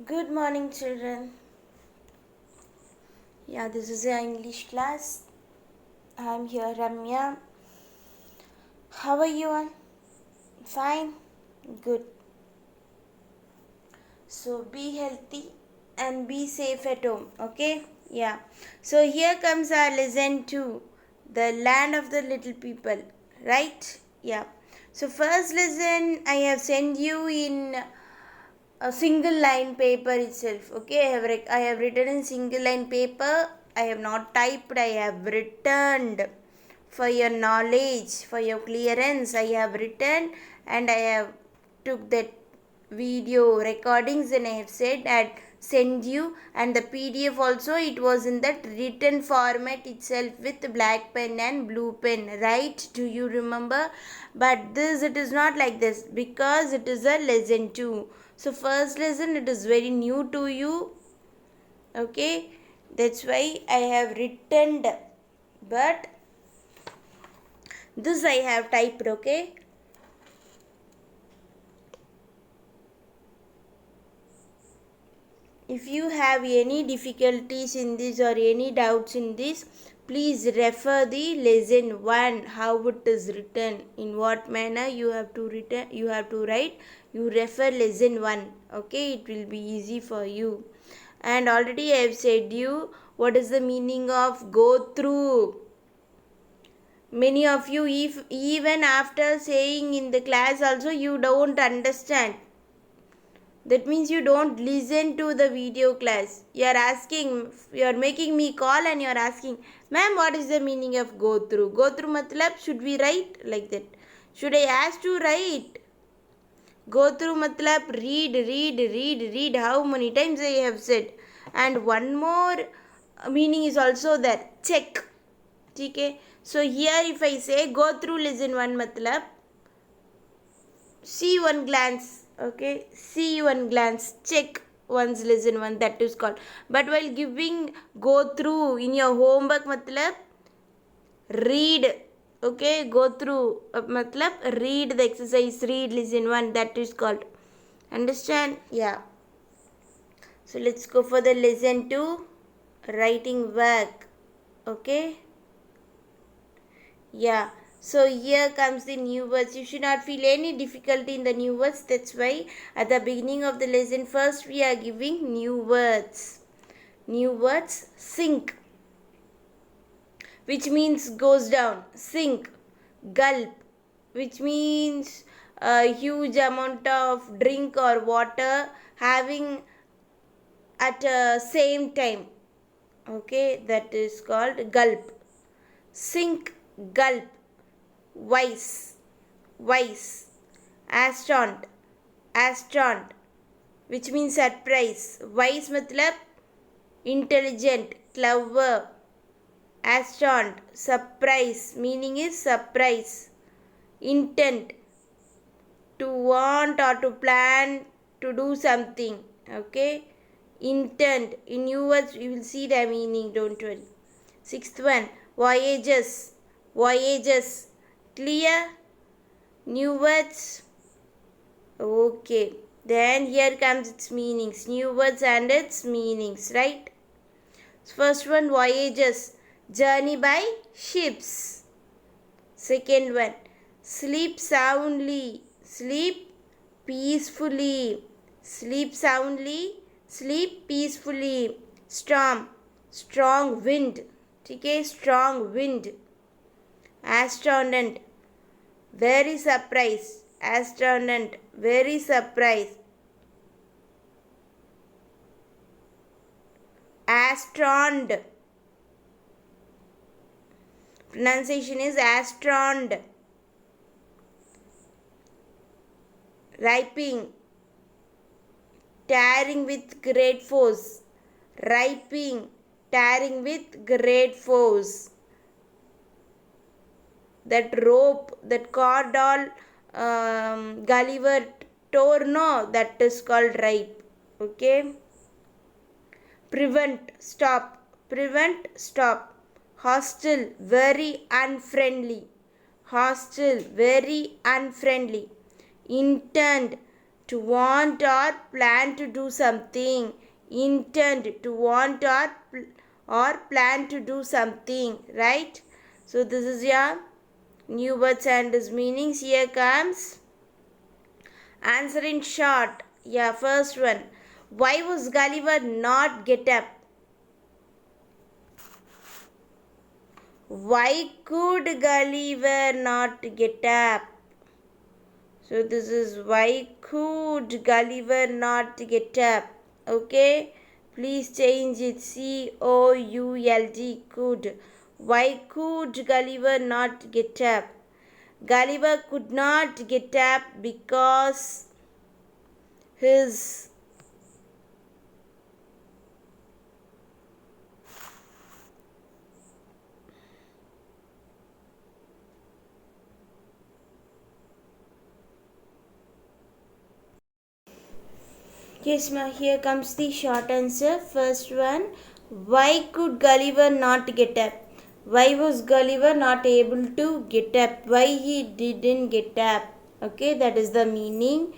Good morning, children. Yeah, this is your English class. I'm here, Ramya. How are you all? Fine? Good. So, be healthy and be safe at home, okay? Yeah. So, here comes our lesson 2, The Land of the Little People, right? Yeah. So, first lesson I have sent you in a single line paper itself. Okay, I have written in single line paper. I have not typed, I have returned. For your knowledge, for your clearance, I have written and I have took that video recordings and I have said and send you, and the PDF also, it was in that written format itself with black pen and blue pen, right? Do you remember? But this, it is not like this because it is a lesson 2. So first lesson, it is very new to you, okay? That's why I have written, but this I have typed, okay? If you have any difficulties in this or any doubts in this, please refer the lesson 1, how it is written, in what manner you have to write. You refer lesson 1, okay? It will be easy for you. And already I have said you what is the meaning of go through. Many of you, if even after saying in the class also, you don't understand. That means you don't listen to the video class. You are making me call and you are asking, ma'am, what is the meaning of go through? Go through matlab, should we write like that? Should I ask to write? Go through matlab, read. How many times I have said. And one more meaning is also there, check. Okay? So here if I say go through lesson 1 matlab, see one glance, okay? See one glance, check one's lesson 1, that is called. But while giving go through in your homework matlab, read, okay? Go through matlab read the exercise, read lesson 1, that is called. Understand? Yeah. So let's go for the lesson 2, writing work, okay? Yeah. So here comes the new words. You should not feel any difficulty in the new words. That's why at the beginning of the lesson, first we are giving new words. New words, sink, which means goes down. Sink. Gulp, which means a huge amount of drink or water having at the same time. Okay, that is called gulp. Sink, gulp. Wise, astound, which means surprise. Wise matlab intelligent, clever. Astound, surprise, meaning is surprise. Intent, to want or to plan to do something, okay? Intent, in new words you will see the meaning, don't worry. Sixth one, voyages, clear? New words, okay. Then here comes its meanings, new words and its meanings, right? First one, voyages, journey by ships. Second one, sleep soundly, sleep peacefully, sleep soundly, sleep peacefully. Storm, strong wind, okay, strong wind. Astounded, very surprised, astounded, very surprised. Astound, pronunciation is astound. Ripening, tearing with great force. Ripening, tearing with great force. That rope, that cord all Gulliver tore, no, that is called ripe, okay? Prevent, stop. Hostile, very unfriendly. Hostile, very unfriendly. Intend, to want or plan to do something. Intend, to want or plan to do something, right? So this is your new words and its meanings. Here comes answer in short. Yeah, first one. Why was Gulliver not get up? Why could Gulliver not get up? So this is why could Gulliver not get up? Okay, please change it. COULD, could. Why could Gulliver not get up? Gulliver could not get up because his Yes, ma, here comes the short answer. First one, why could Gulliver not get up? Why was Gulliver not able to get up? Why he didn't get up? Okay, that is the meaning.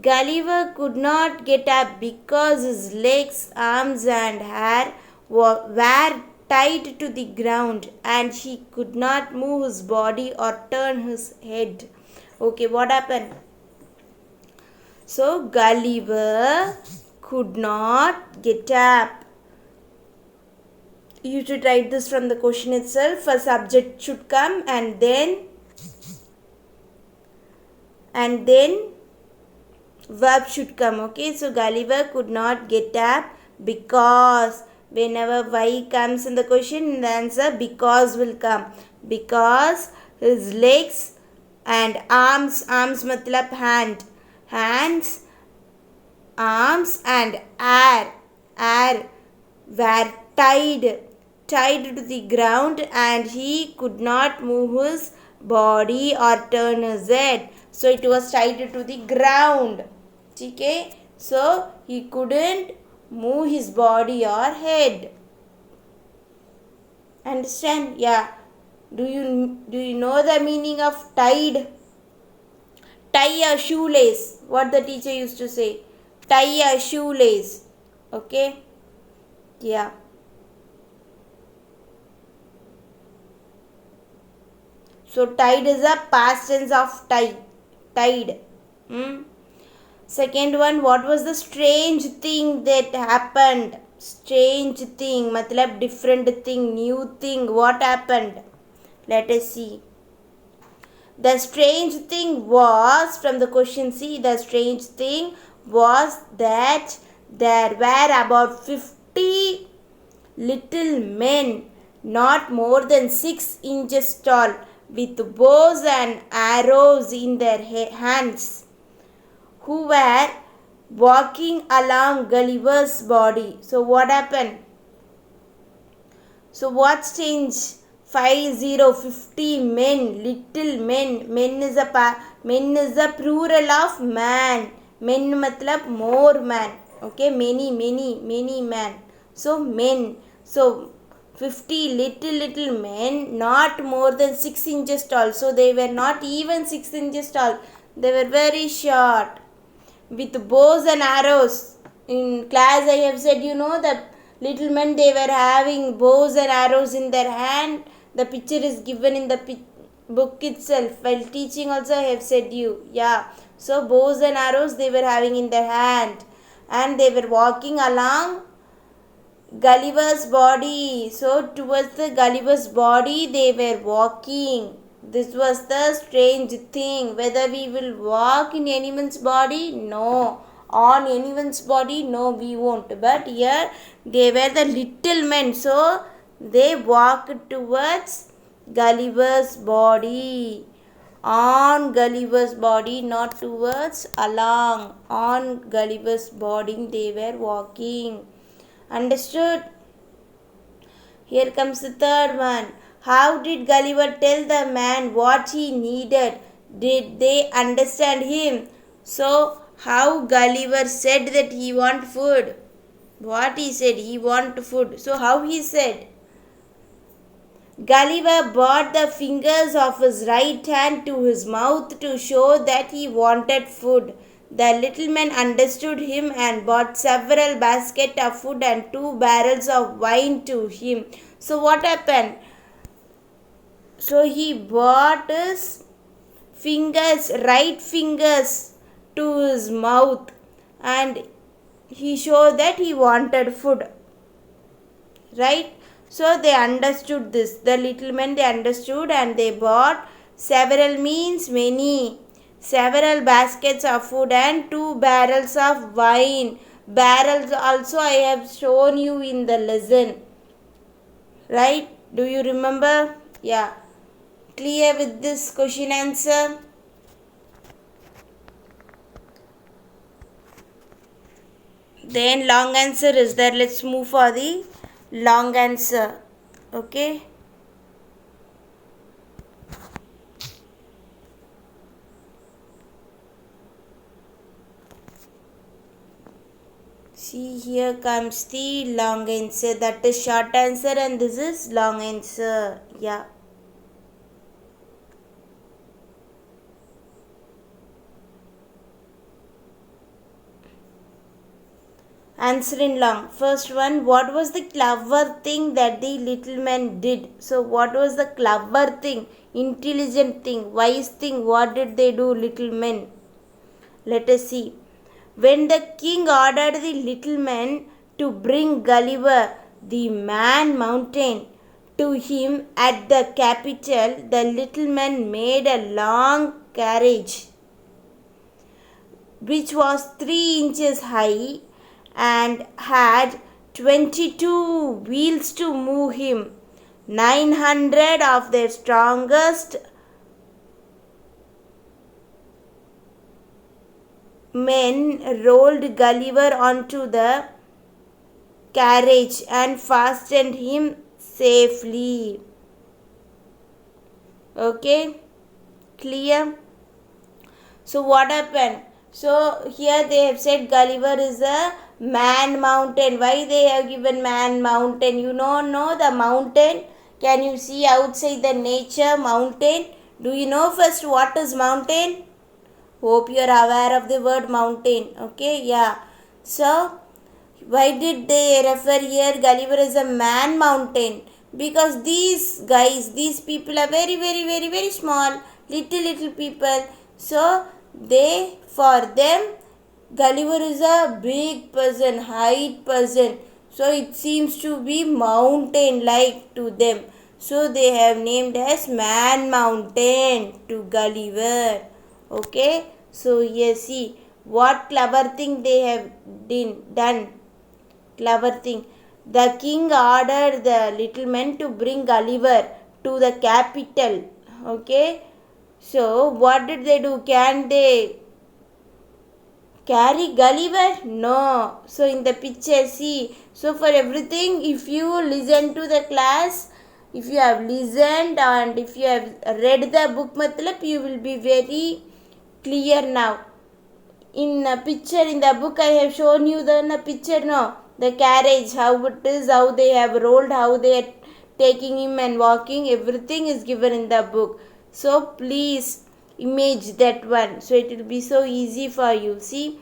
Gulliver could not get up because his legs, arms, and hair were tied to the ground and he could not move his body or turn his head. Okay, what happened? So Gulliver could not get up. You should write this from the question itself. A subject should come and then verb should come. Okay, so Gulliver could not get up because whenever why comes in the question, the answer because will come. Because his legs and arms matlab hands, arms and air were tied to the ground and he could not move his body or turn his head. So it was tied to the ground. Okay, so he couldn't move his body or head. Understand? Yeah. Do you know the meaning of tied? Tie a shoelace. What the teacher used to say. Tie a shoelace. Okay? Yeah. So tied is a past tense of tied. Second one, what was the strange thing that happened? Strange thing, matlab different thing, new thing. What happened? Let us see. The strange thing was, from the question C, the strange thing was that there were about 50 little men, not more than 6 inches tall, with bows and arrows in their hands, who were walking along Gulliver's body. So what happened? So what's changed? 50 men, little men. Men is a plural of man. Men matlab more man. Okay, many man. So men. So 50 little men, not more than 6 inches tall. So they were not even 6 inches tall. They were very short. With bows and arrows. In class I have said, the little men, they were having bows and arrows in their hand. The picture is given in the book itself. While teaching also I have said you. Yeah. So bows and arrows they were having in their hand. And they were walking along Gulliver's body. So towards the Gulliver's body they were walking. This was the strange thing. Whether we will walk in anyone's body? No. On anyone's body? No, we won't. But here they were the little men. So they walked towards Gulliver's body. On Gulliver's body, not towards, along. On Gulliver's body they were walking. Understood? Here comes the third one. How did Gulliver tell the man what he needed? Did they understand him? So, how Gulliver said that he want food? What he said? He want food. So, how he said? Gulliver brought the fingers of his right hand to his mouth to show that he wanted food. The little man understood him and bought several baskets of food and 2 barrels of wine to him. So what happened? So he brought his right fingers to his mouth, and he showed that he wanted food. Right? So they understood this. The little men, they understood, and they bought several means many. Several baskets of food and 2 barrels of wine. Barrels also I have shown you in the lesson. Right? Do you remember? Yeah. Clear with this question answer? Then long answer is there. Let's move for the long answer. Okay. See, here comes the long answer. That is short answer and this is long answer. Yeah. Answer in long. First one, what was the clever thing that the little man did? So what was the clever thing, intelligent thing, wise thing? What did they do, little men? Let us see. When the king ordered the little man to bring Gulliver, the man mountain, to him at the capital, the little man made a long carriage which was 3 inches high and had 22 wheels to move him. 900 of their strongest men rolled Gulliver onto the carriage and fastened him safely. Okay, clear? So what happened? So here they have said Gulliver is a man mountain. Why they have given man mountain? You know the mountain. Can you see outside the nature mountain? Do you know first what is mountain? Hope you are aware of the word mountain. Okay, yeah. So why did they refer here Gulliver is a man mountain? Because these guys, these people are very small, little people. So for them Gulliver is a big person, height person. So it seems to be mountain like to them. So they have named as Man Mountain to Gulliver. Okay. So here see what clever thing they have done. Clever thing. The king ordered the little men to bring Gulliver to the capital. Okay. So what did they do? Can they carry Gulliver? No. So in the picture, see. So for everything, if you listen to the class, if you have listened and if you have read the book matlab, you will be very clear now. In a picture, in the book, I have shown you the picture now. The carriage, how it is, how they have rolled, how they are taking him and walking. Everything is given in the book. So please image that one. So it will be so easy for you. See,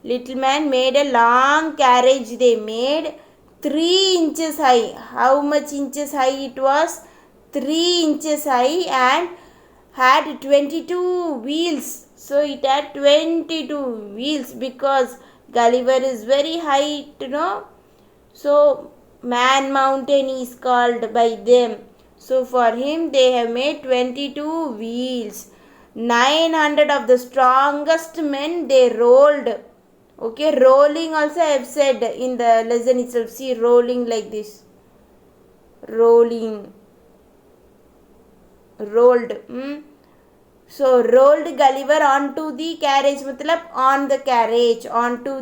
little man made a long carriage. They made 3 inches high. How much inches high it was? 3 inches high and had 22 wheels. So it had 22 wheels because Gulliver is very high, So Man Mountain is called by them. So for him they have made 22 wheels. 900 of the strongest men they rolled. Okay, rolling also I have said in the lesson itself. See, rolling like this. Rolling. Rolled. So rolled Gulliver onto the carriage, onto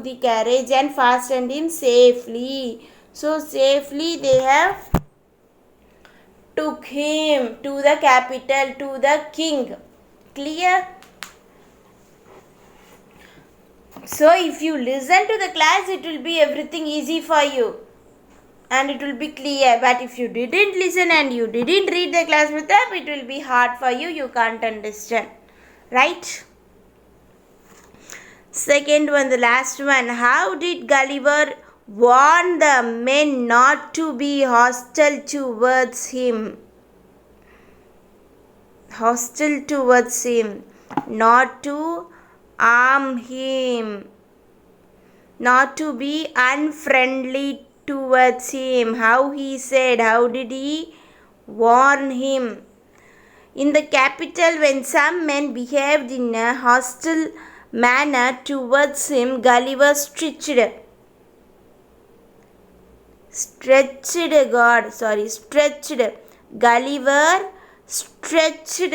the carriage and fastened him safely. So safely they have took him to the capital, to the king. Clear? So if you listen to the class, it will be everything easy for you. And it will be clear. But if you didn't listen and you didn't read the class with them, it will be hard for you. You can't understand. Right? Second one, the last one. How did Gulliver warn the men not to be hostile towards him? Hostile towards him. Not to harm him. Not to be unfriendly towards him. How he said, how did he warn him? In the capital, when some men behaved in a hostile manner towards him, Gulliver stretched Gulliver stretched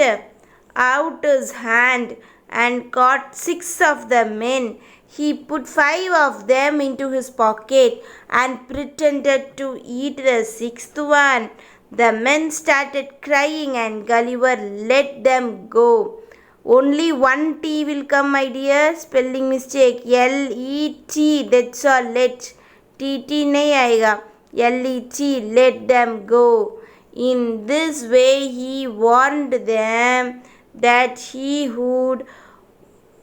out his hand and caught 6 of the men. He put 5 of them into his pocket and pretended to eat the 6th one. The men started crying and Gulliver let them go. Only one T will come, my dear. Spelling mistake. L-E-T. That's all. Let. T-T nahi aayega. L-E-T. Let them go. In this way, he warned them that he would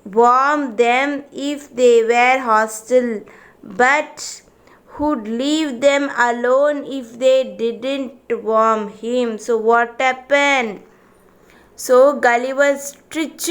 warm them if they were hostile, but would leave them alone if they didn't warm him. So what happened? So Gulliver stretched.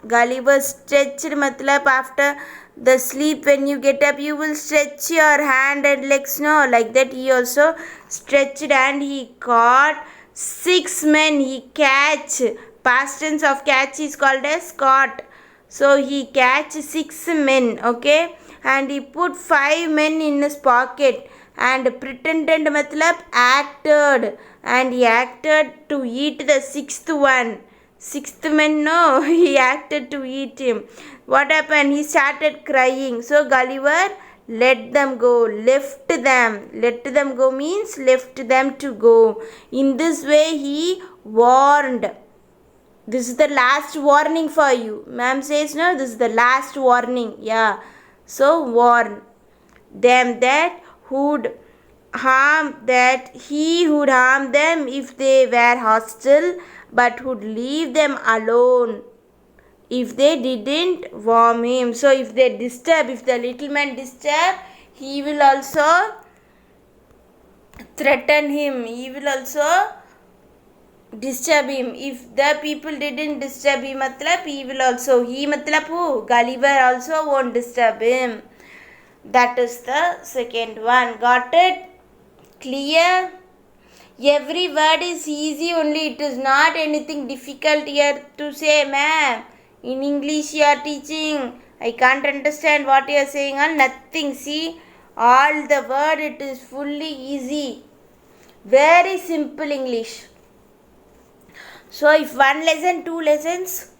Gulliver stretched matlab after the sleep when you get up you will stretch your hand and legs, no, like that he also stretched and he caught 6 men. He catch, past tense of catch is called as caught. So he catch 6 men, okay, and he put 5 men in his pocket and pretended matlab acted, and he acted to eat the 6th one. 6th man, no, he acted to eat him. What happened? He started crying. So Gulliver let them go, left them. Let them go means left them to go. In this way he warned. This is the last warning for you. Ma'am says no, this is the last warning. Yeah. So warn them that he would harm them if they were hostile, but would leave them alone if they didn't warm him. So if they disturb, if the little man disturb, he will also threaten him. He will also disturb him. If the people didn't disturb him, he will also, who? Gulliver also won't disturb him. That is the second one. Got it? Clear? Every word is easy only. It is not anything difficult here to say, ma'am. In English you are teaching. I can't understand what you are saying. All nothing. See, all the word it is fully easy. Very simple English. So if one lesson, 2 lessons,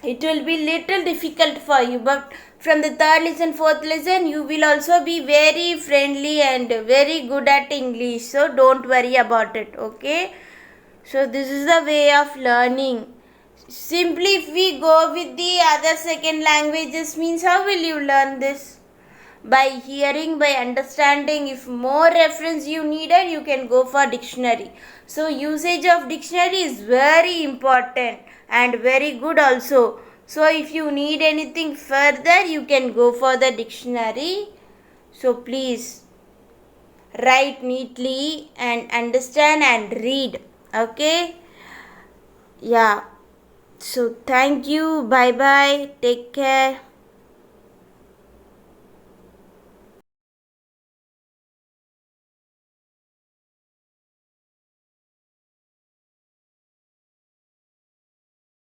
it will be little difficult for you, but from the 3rd lesson, 4th lesson, you will also be very friendly and very good at English. So don't worry about it, okay? So this is the way of learning. Simply if we go with the other second languages means how will you learn this? By hearing, by understanding. If more reference you needed, you can go for dictionary. So usage of dictionary is very important and very good also. So if you need anything further, you can go for the dictionary. So please write neatly and understand and read. Okay? Yeah. So thank you. Bye bye. Take care.